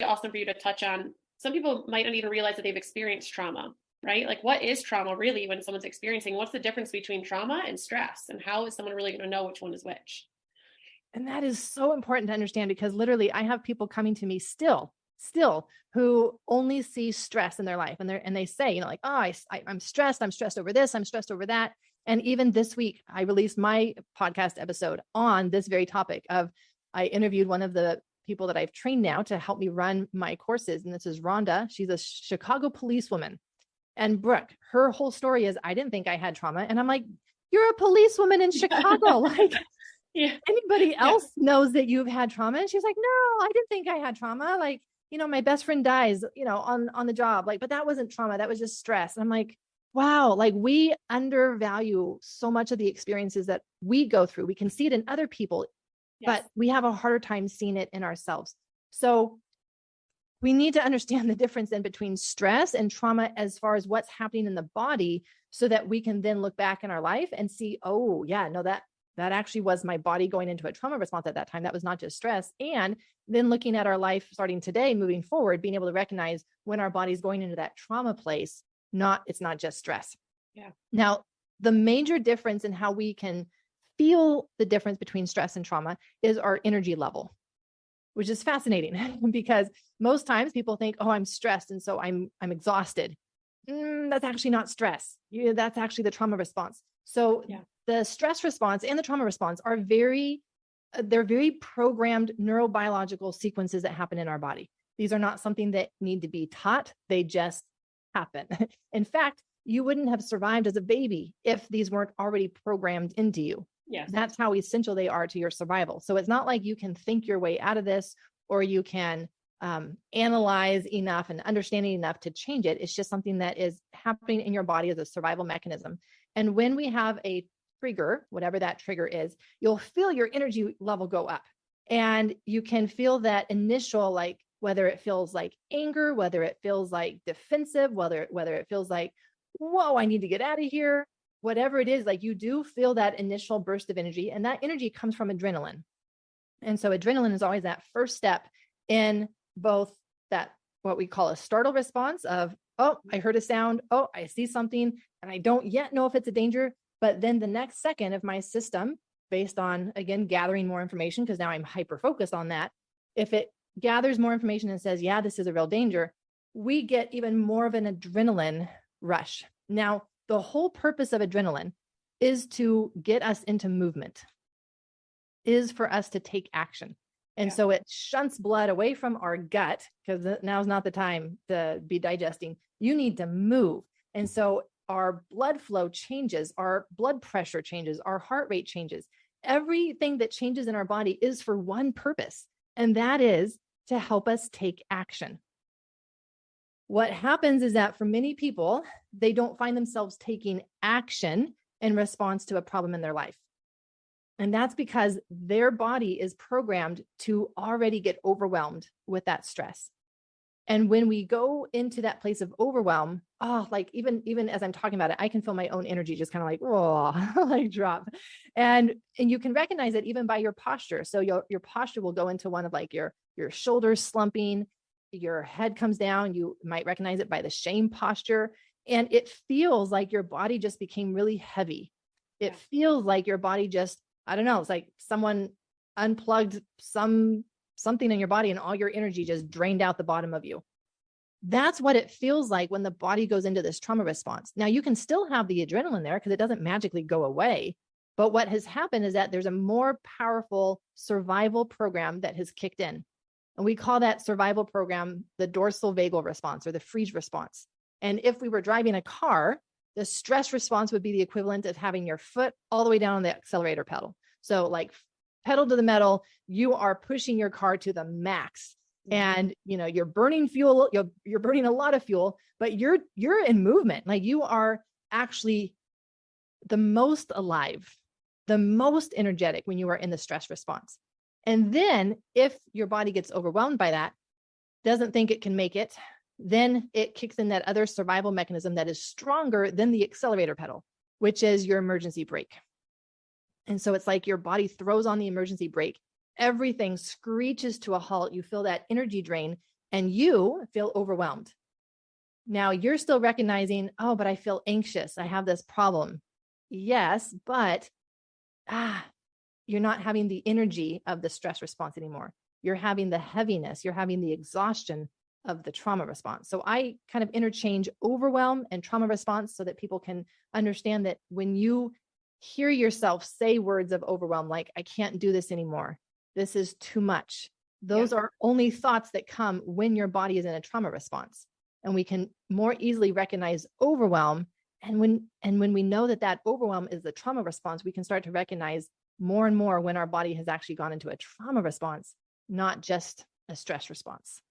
awesome for you to touch on. Some people might not even realize that they've experienced trauma, right? Like, what is trauma really when someone's experiencing? What's the difference between trauma and stress? And how is someone really going to know which one is which? And that is so important to understand because literally I have people coming to me still who only see stress in their life. And they say, like, oh, I'm stressed. I'm stressed over this. I'm stressed over that. And even this week, I released my podcast episode on this very topic I interviewed one of the people that I've trained now to help me run my courses. And this is Rhonda. She's a Chicago policewoman. And Brooke, her whole story is, I didn't think I had trauma. And I'm like, you're a policewoman in Chicago. Like, Yeah. anybody else knows that you've had trauma? And she's like, no, I didn't think I had trauma. Like, my best friend dies, on the job. Like, but that wasn't trauma. That was just stress. And I'm like, wow, like we undervalue so much of the experiences that we go through. We can see it in other people, Yes. but we have a harder time seeing it in ourselves. So we need to understand the difference in between stress and trauma as far as what's happening in the body so that we can then look back in our life and see, oh yeah, no, that actually was my body going into a trauma response at that time. That was not just stress. And then looking at our life starting today, moving forward, being able to recognize when our body's going into that trauma place, it's not just stress. Yeah. Now, the major difference in how we can feel the difference between stress and trauma is our energy level, which is fascinating because most times people think, oh, I'm stressed. And so I'm exhausted. That's actually not stress. That's actually the trauma response. So the stress response and the trauma response are they're very programmed neurobiological sequences that happen in our body. These are not something that need to be taught. They just happen. In fact, you wouldn't have survived as a baby if these weren't already programmed into you. Yes. That's how essential they are to your survival. So it's not like you can think your way out of this or you can analyze enough and understanding enough to change it. It's just something that is happening in your body as a survival mechanism. And when we have a trigger, whatever that trigger is, you'll feel your energy level go up. And you can feel that initial, like, whether it feels like anger, whether it feels like defensive, whether it feels like, whoa, I need to get out of here, whatever it is, like you do feel that initial burst of energy. And that energy comes from adrenaline. And so adrenaline is always that first step in both that, what we call a startle response of, oh, I heard a sound. Oh, I see something. And I don't yet know if it's a danger. But then the next second of my system, based on, again, gathering more information, because now I'm hyper-focused on that. If it gathers more information and says, yeah, this is a real danger, we get even more of an adrenaline rush. Now, the whole purpose of adrenaline is to get us into movement, is for us to take action. And so it shunts blood away from our gut because now's not the time to be digesting. You need to move. And so our blood flow changes, our blood pressure changes, our heart rate changes. Everything that changes in our body is for one purpose, and that is to help us take action. What happens is that for many people, they don't find themselves taking action in response to a problem in their life. And that's because their body is programmed to already get overwhelmed with that stress. And when we go into that place of overwhelm, like even as I'm talking about it, I can feel my own energy just kind of like, oh, like drop. And you can recognize it even by your posture. So your posture will go into one of like your shoulders slumping, your head comes down. You might recognize it by the shame posture. And it feels like your body just became really heavy. It feels like your body just, I don't know, it's like someone unplugged something in your body and all your energy just drained out the bottom of you. That's what it feels like when the body goes into this trauma response. Now, you can still have the adrenaline there because it doesn't magically go away. But what has happened is that there's a more powerful survival program that has kicked in. And we call that survival program the dorsal vagal response or the freeze response. And if we were driving a car, the stress response would be the equivalent of having your foot all the way down on the accelerator pedal. So like pedal to the metal, you are pushing your car to the max. And you're burning fuel, you're burning a lot of fuel, but you're in movement. Like you are actually the most alive, the most energetic when you are in the stress response. And then if your body gets overwhelmed by that, doesn't think it can make it, then it kicks in that other survival mechanism that is stronger than the accelerator pedal, which is your emergency brake. And so it's like your body throws on the emergency brake. Everything screeches to a halt. You feel that energy drain. and you feel overwhelmed. Now you're still recognizing, oh, but I feel anxious. I have this problem. Yes, but you're not having the energy of the stress response anymore. You're having the heaviness, you're having the exhaustion of the trauma response. So I kind of interchange overwhelm and trauma response so that people can understand that when you hear yourself say words of overwhelm, like, I can't do this anymore, this is too much, those are only thoughts that come when your body is in a trauma response. And we can more easily recognize overwhelm. And when we know that that overwhelm is the trauma response, we can start to recognize more and more when our body has actually gone into a trauma response, not just a stress response.